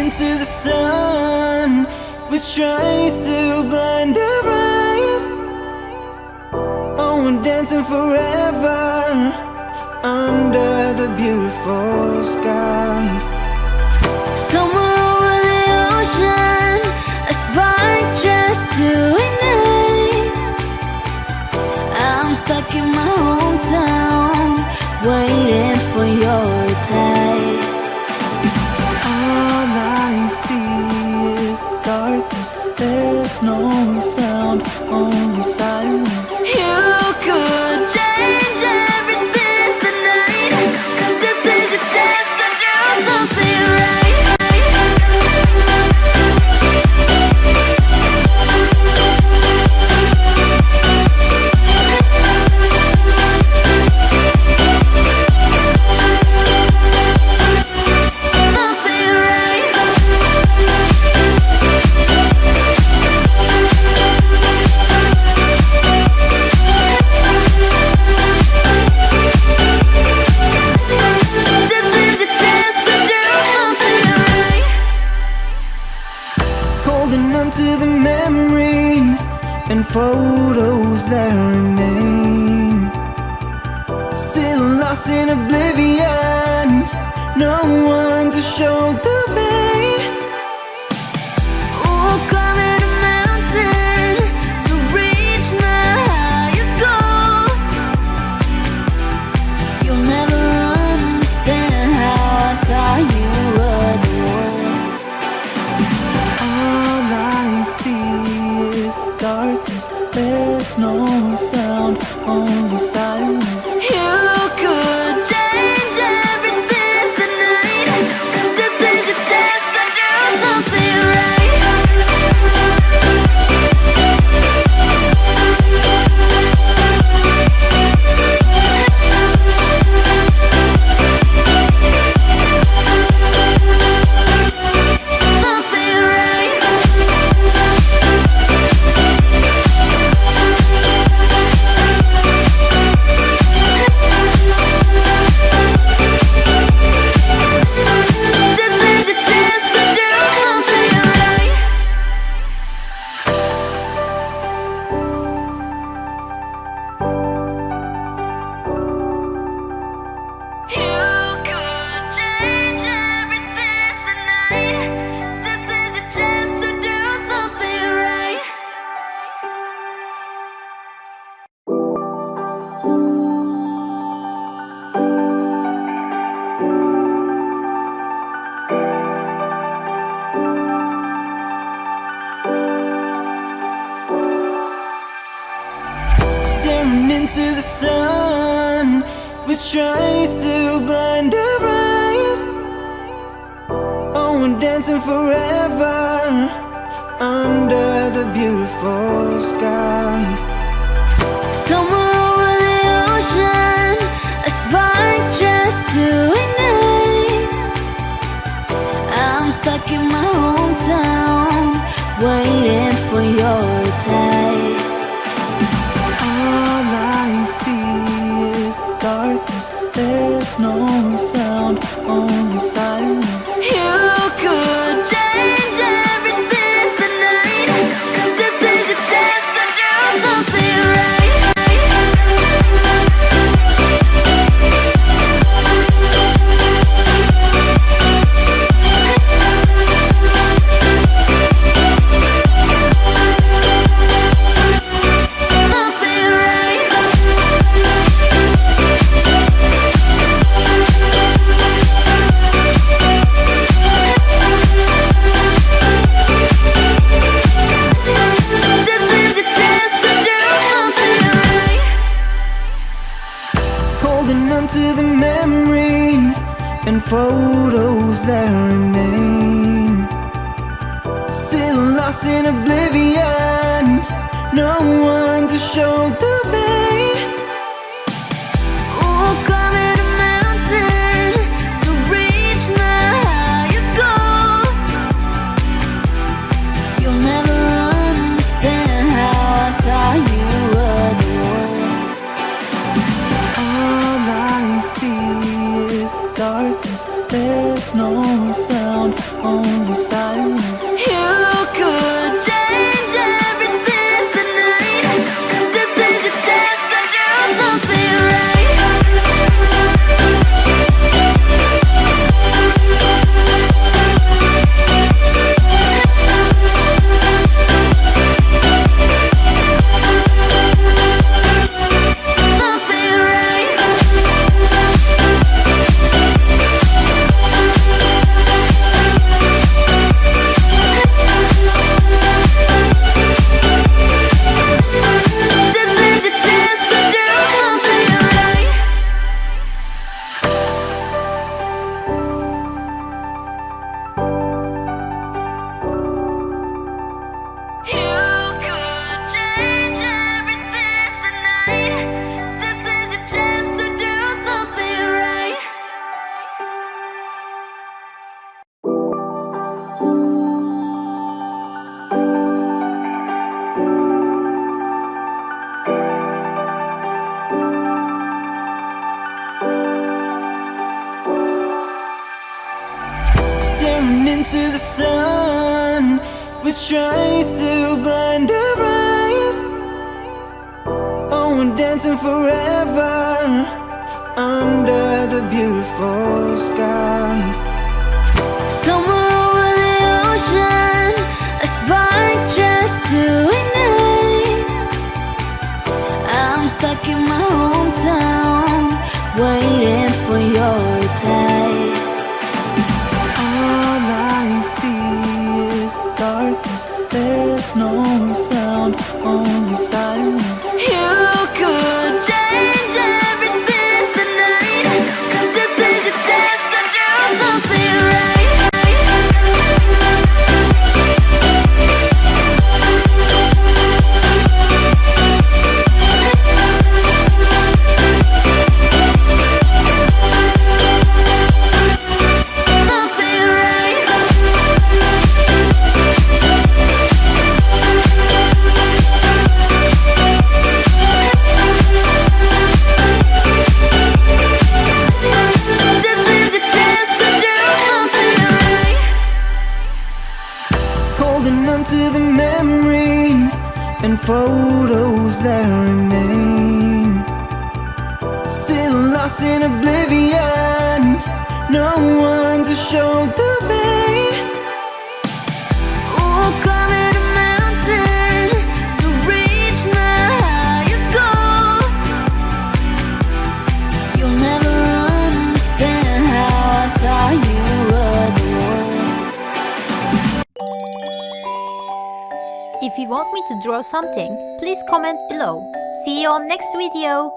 into the sun, which tries to blind our eyes. Oh, we're dancing forever under the beautiful skies. Somewhere over the ocean, a spark just to ignite. I'm stuck in my hometown, waiting for your reply. All I see is darkness, there's no sound, only silence. You could change everything tonight. This is your chance to do something right. Something right. This is your chance to do something right. Holding on to the memories and photos that remain. Still lost in oblivion, no one to show the way. Ooh, climbing a mountain to reach my highest goals. You'll never understand how I thought you were the one. All I see is darkness, there's no sound, only silence. You could change everything tonight. This is your chance to do something right. Something right. This is your chance to do something right. You could change everything tonight. This is your chance to do something right. Staring into the sun, which tries to blind our eyes. Oh, we're dancing forever under the beautiful skies. Somewhere over the ocean, a spark just to ignite. I'm stuck in my hometown, waiting for your reply. All I see is darkness, there's no sound, only silence. You could change everything tonight. This is your chance to do something right. Something right. This is your chance to do something right. Holding on to the memories and photos that remain. Still lost in oblivion, no one to show the way. Ooh, climbing a mountain to reach my highest goals. You'll never understand how I thought you were the one. All I see is darkness, there's no sound, only silence. You could change everything tonight. This is your chance to do something right. Something right. This is your chance to do something right. You could change everything tonight. This is your chance to do something right. Staring into the sun, which tries to blind our eyes. Oh, we're dancing forever under the beautiful skies. Somewhere over the ocean, a spark just to ignite. I'm stuck in my hometown, waiting for your reply. All I see is darkness. There's no sound, only silence. You could change everything tonight. This is your chance to do something right. Something right. This is your chance to do something right. Holding on to the memories and photos that remain. Still lost in oblivion, no one to show the way. Ooh, climbing a mountain to reach my highest goals. You'll never understand how I thought you were the one. If you want me to draw something, please comment below. See you on next video!